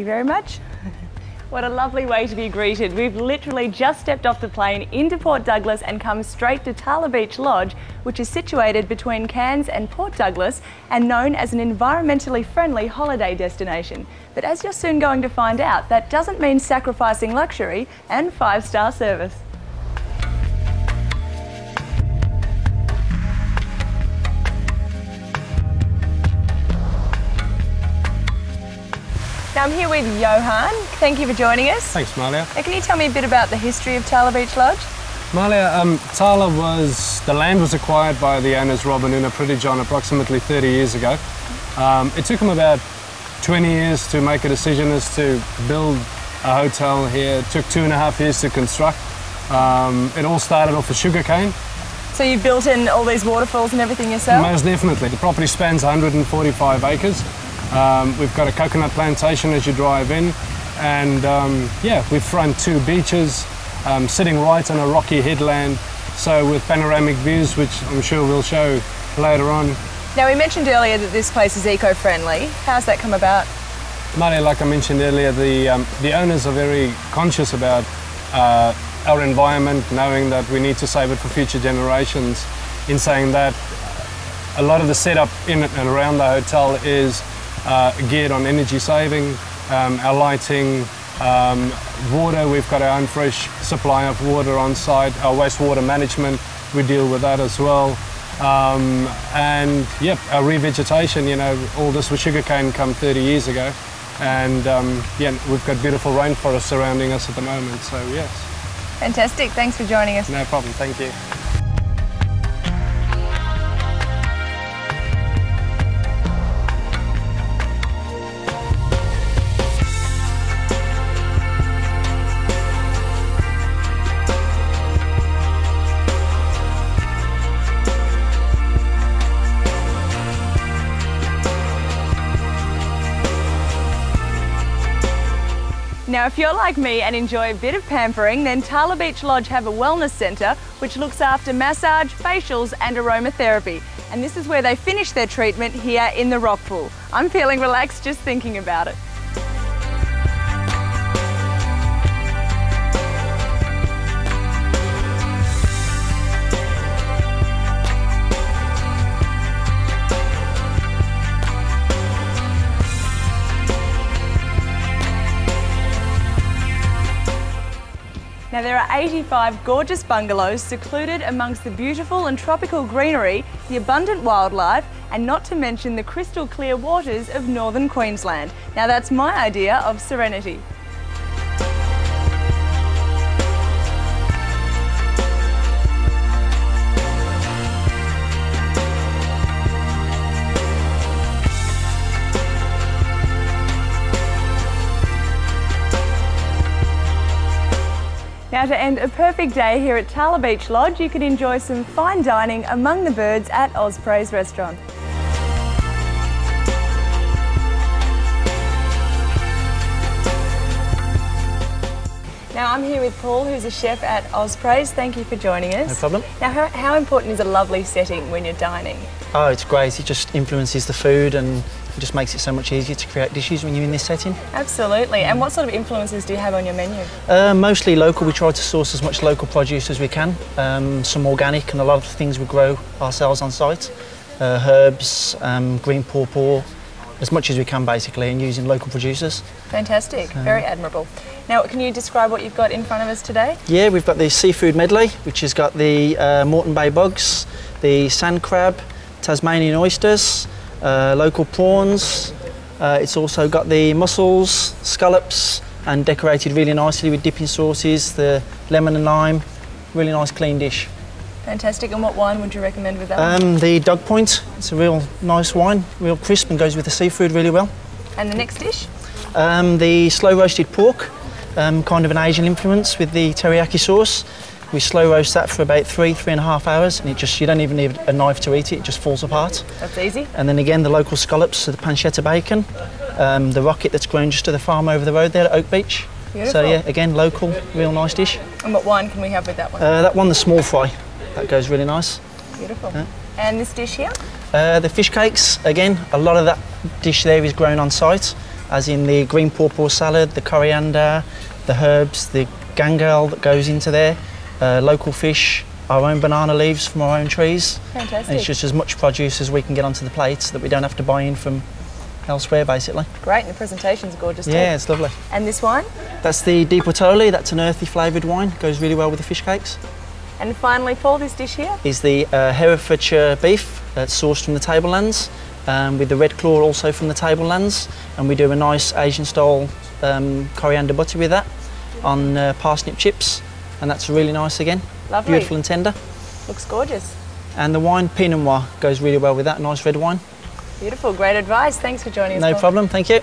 you very much. What a lovely way to be greeted. We've literally just stepped off the plane into Port Douglas and come straight to Thala Beach Lodge, which is situated between Cairns and Port Douglas and known as an environmentally friendly holiday destination. But as you're soon going to find out, that doesn't mean sacrificing luxury and 5-star service. Now I'm here with Johan. Thank you for joining us. Thanks, Malia. Now, can you tell me a bit about the history of Thala Beach Lodge? Malia, the land was acquired by the owners Rob and Una Prittijohn approximately 30 years ago. It took them about 20 years to make a decision as to build a hotel here. It took 2.5 years to construct. It all started off with sugarcane. So you built in all these waterfalls and everything yourself? Most definitely. The property spans 145 acres. We've got a coconut plantation as you drive in, and yeah, we front 2 beaches, sitting right on a rocky headland, so with panoramic views, which I'm sure we'll show later on. Now, we mentioned earlier that this place is eco-friendly. How's that come about? Maria, like I mentioned earlier, the owners are very conscious about our environment, knowing that we need to save it for future generations. In saying that, a lot of the setup in and around the hotel is geared on energy saving, our lighting, water. We've got our own fresh supply of water on site. Our wastewater management, we deal with that as well. And yep, our revegetation, you know, all this was sugarcane come 30 years ago. And yeah, we've got beautiful rainforests surrounding us at the moment, so yes. Fantastic, thanks for joining us. No problem, thank you. Now, if you're like me and enjoy a bit of pampering, then Thala Beach Lodge have a wellness centre which looks after massage, facials and aromatherapy. And this is where they finish their treatment here in the rock pool. I'm feeling relaxed just thinking about it. Now, there are 85 gorgeous bungalows secluded amongst the beautiful and tropical greenery, the abundant wildlife, and not to mention the crystal clear waters of northern Queensland. Now, that's my idea of serenity. Now, to end a perfect day here at Thala Beach Lodge, you can enjoy some fine dining among the birds at Osprey's restaurant. Now, I'm here with Paul, who's a chef at Osprey's. Thank you for joining us. No problem. Now, how important is a lovely setting when you're dining? Oh, it's great. It just influences the food and it just makes it so much easier to create dishes when you're in this setting. Absolutely. And what sort of influences do you have on your menu? Mostly local. We try to source as much local produce as we can. Some organic, and a lot of the things we grow ourselves on site. Herbs, green pawpaw, as much as we can basically, and using local producers. Fantastic. Very admirable. Now, can you describe what you've got in front of us today? Yeah, we've got the seafood medley, which has got the Moreton Bay bugs, the sand crab, Tasmanian oysters, local prawns. It's also got the mussels, scallops, and decorated really nicely with dipping sauces, the lemon and lime. Really nice clean dish. Fantastic. And what wine would you recommend with that? The Dog Point. It's a real nice wine, real crisp and goes with the seafood really well. And the next dish? The slow roasted pork, kind of an Asian influence with the teriyaki sauce. We slow roast that for about 3.5 hours, and you don't even need a knife to eat it, it just falls apart. That's easy. And then again, the local scallops, so the pancetta bacon, the rocket that's grown just to the farm over the road there at Oak Beach. Beautiful. So yeah, again, local, real nice dish. And what wine can we have with that one? That one, the small fry, that goes really nice. Beautiful. And this dish here? The fish cakes, again, a lot of that dish there is grown on site. as in the green pawpaw salad, the coriander, the herbs, the gangal that goes into there, local fish, our own banana leaves from our own trees. Fantastic. And it's just as much produce as we can get onto the plates that we don't have to buy in from elsewhere, basically. Great, and the presentation's gorgeous too. Yeah, it's lovely. And this wine? That's the Di Portoli. That's an earthy flavoured wine. Goes really well with the fish cakes. And finally, for this dish here? Is the Herefordshire beef that's sourced from the tablelands, with the red claw also from the tablelands. And we do a nice Asian style coriander butter with that on parsnip chips. And that's really nice again. Lovely. Beautiful and tender. Looks gorgeous. And the wine, Pinot Noir, goes really well with that. Nice red wine. Beautiful, great advice. Thanks for joining us. No Paul. problem, thank you.